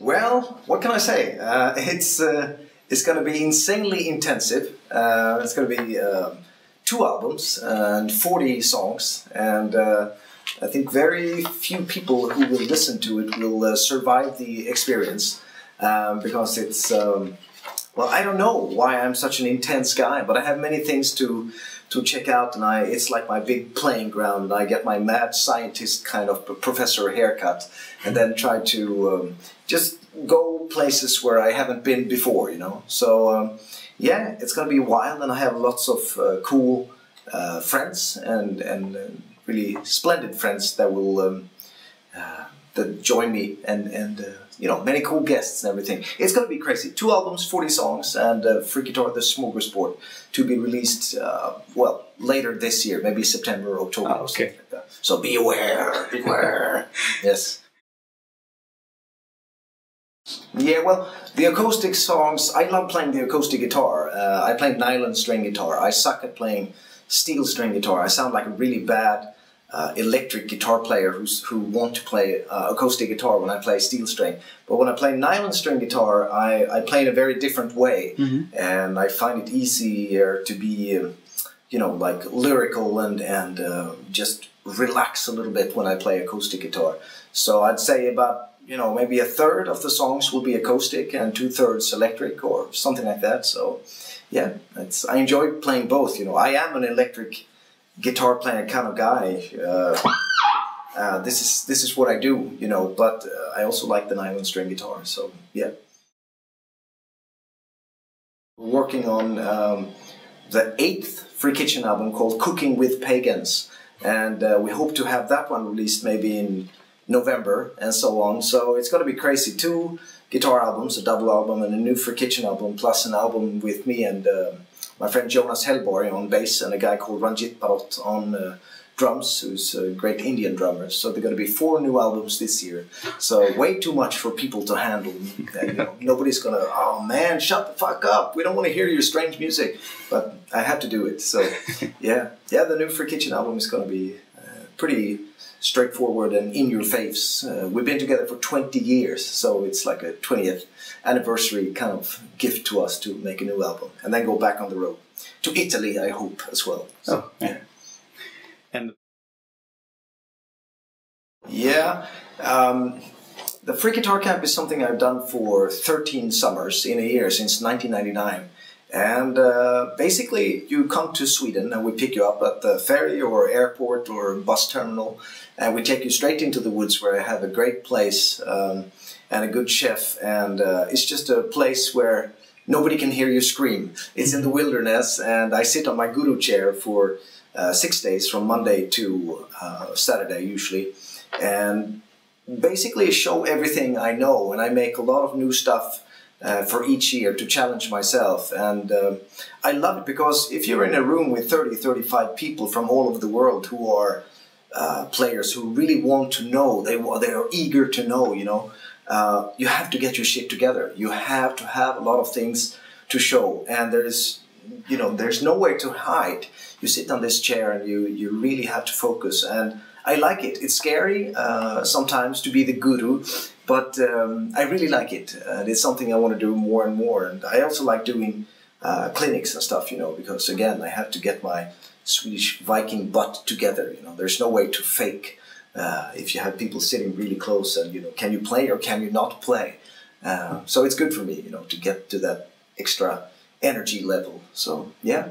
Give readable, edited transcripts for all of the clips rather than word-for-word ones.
Well, what can I say? It's going to be insanely intensive. It's going to be 2 albums and 40 songs, and I think very few people who will listen to it will survive the experience because it's well, I don't know why I'm such an intense guy, but I have many things to check out, and it's like my big playing ground, and I get my mad scientist kind of professor haircut, and then try to just go places where I haven't been before, you know. So yeah, it's gonna be wild, and I have lots of cool friends and really splendid friends that will that join me, and you know, many cool guests and everything. It's gonna be crazy. 2 albums, 40 songs, and Freak Guitar The Smorgasbord to be released well, later this year, maybe September or October or something like that. So be aware, beware. Yes. Yeah, well, the acoustic songs, I love playing the acoustic guitar. I play nylon string guitar. I suck at playing steel string guitar. I sound like a really bad electric guitar player who want to play acoustic guitar when I play steel string. But when I play nylon string guitar, I play in a very different way. And I find it easier to be, you know, like lyrical and just relax a little bit when I play acoustic guitar. So I'd say about, you know, maybe 1/3 of the songs will be acoustic and 2/3 electric or something like that. So yeah, I enjoy playing both. You know, I am an electric guitar playing kind of guy. This is what I do, you know. But I also like the nylon string guitar. So yeah, we're working on the 8th Free Kitchen album called Cooking with Pagans, and we hope to have that one released maybe in November and so on. So it's going to be crazy. 2 guitar albums, a double album, and a new Free Kitchen album, plus an album with me and my friend Jonas Hellborg on bass, and a guy called Ranjit Parot on drums, who's a great Indian drummer. So there are going to be 4 new albums this year. So way too much for people to handle. You know, nobody's going to, oh man, shut the fuck up. We don't want to hear your strange music. But I have to do it. So yeah, the new Free Kitchen album is going to be pretty straightforward and in your face. We've been together for 20 years, so it's like a 20th anniversary kind of gift to us to make a new album and then go back on the road to Italy, I hope, as well. So, oh yeah. And yeah, the Free Guitar Camp is something I've done for 13 summers in a year since 1999. And basically you come to Sweden and we pick you up at the ferry or airport or bus terminal, and we take you straight into the woods where I have a great place and a good chef, and it's just a place where nobody can hear you scream. It's in the wilderness, and I sit on my guru chair for 6 days from Monday to Saturday usually, and basically show everything I know, and I make a lot of new stuff for each year to challenge myself. And I love it because if you're in a room with 30-35 people from all over the world who are players who really want to know, they are eager to know, you know, you have to get your shit together. You have to have a lot of things to show, and there's, you know, there's nowhere to hide. You sit on this chair and you really have to focus, and I like it. It's scary sometimes to be the guru, but I really like it. It's something I want to do more and more. And I also like doing clinics and stuff, you know, because again, I have to get my Swedish Viking butt together. You know, there's no way to fake if you have people sitting really close and, you know, can you play or can you not play? So it's good for me, you know, to get to that extra energy level. So, yeah.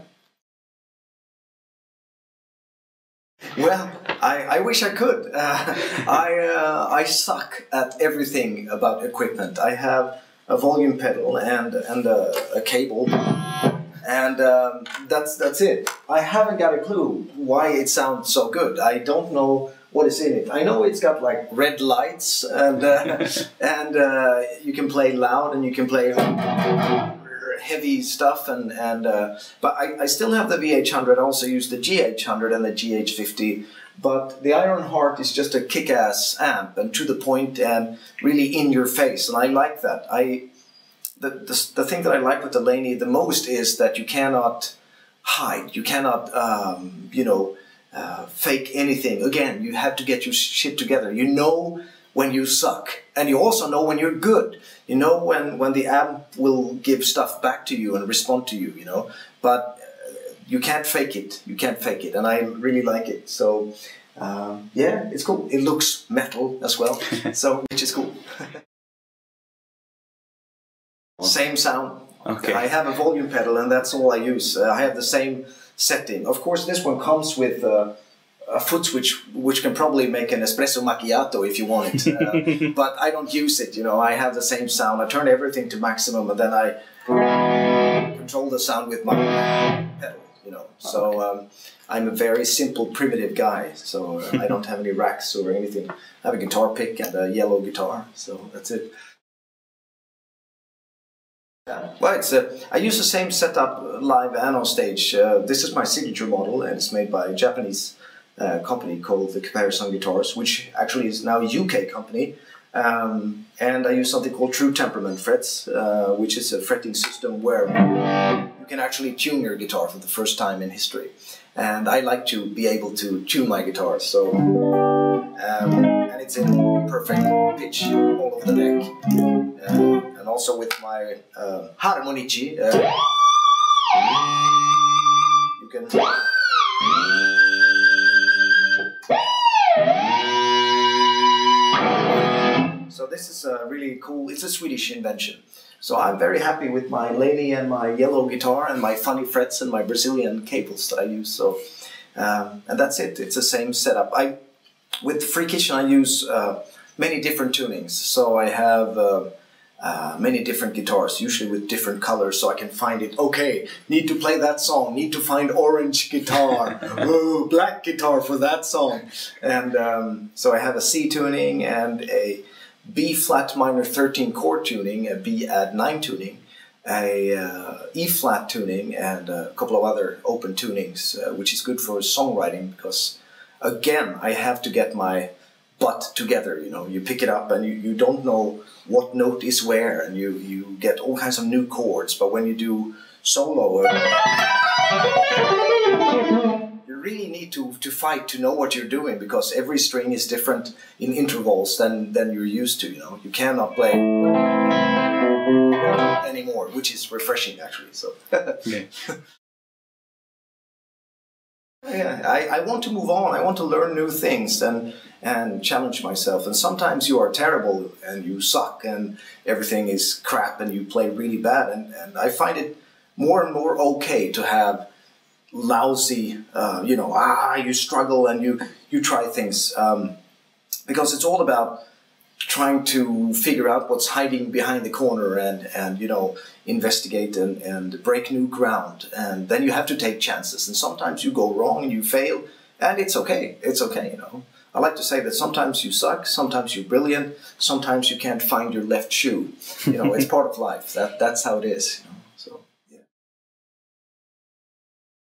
Well, I wish I could. I suck at everything about equipment. I have a volume pedal and a cable, and that's it. I haven't got a clue why it sounds so good. I don't know what is in it. I know it's got like red lights, and and you can play loud and you can play heavy stuff, but I still have the VH100. I also use the GH100 and the GH50, but the Ironheart is just a kick-ass amp and to the point and really in your face, and I like that. The thing that I like with the Laney the most is that you cannot hide. You cannot, fake anything. Again, you have to get your shit together. You know when you suck, and you also know when you're good. You know when the amp will give stuff back to you and respond to you. You know, but you can't fake it. You can't fake it, and I really like it. So yeah, it's cool. It looks metal as well, so which is cool. Same sound. Okay. I have a volume pedal, and that's all I use. I have the same setting. Of course, this one comes with a foot switch, which can probably make an espresso macchiato if you want it. But I don't use it. You know, I have the same sound. I turn everything to maximum, and then I control the sound with my pedal. You know, so I'm a very simple, primitive guy. So I don't have any racks or anything. I have a guitar pick and a yellow guitar. So that's it. Well, I use the same setup live and on stage. This is my signature model, and it's made by a Japanese company called the Caparison Guitars, which actually is now a UK company. And I use something called True Temperament frets, which is a fretting system where you can actually tune your guitar for the first time in history. And I like to be able to tune my guitar, so and it's in perfect pitch all over the neck. And also with my harmonici, you can. So this is really cool. It's a Swedish invention. So I'm very happy with my Laney and my yellow guitar and my funny frets and my Brazilian cables that I use. So and that's it. It's the same setup. With Freakitchen I use many different tunings. So I have many different guitars, usually with different colors, so I can find it. Okay, need to play that song. Need to find orange guitar. Ooh, black guitar for that song. And so I have a C tuning and a B flat minor 13 chord tuning, a B add 9 tuning, a E flat tuning, and a couple of other open tunings, which is good for songwriting because, again, I have to get my butt together. You know, you pick it up and you don't know what note is where, and you get all kinds of new chords. But when you do solo, you really need to fight to know what you're doing, because every string is different in intervals than you're used to. You know, you cannot play anymore, which is refreshing actually. So. Okay. Yeah, I want to move on. I want to learn new things and challenge myself. And sometimes you are terrible and you suck and everything is crap and you play really bad. And I find it more and more okay to have lousy, you struggle and you try things. Because it's all about trying to figure out what's hiding behind the corner and investigate and break new ground. And then you have to take chances. And sometimes you go wrong and you fail, and it's okay. It's okay, you know. I like to say that sometimes you suck, sometimes you're brilliant, sometimes you can't find your left shoe. You know, it's part of life. That's how it is. You know?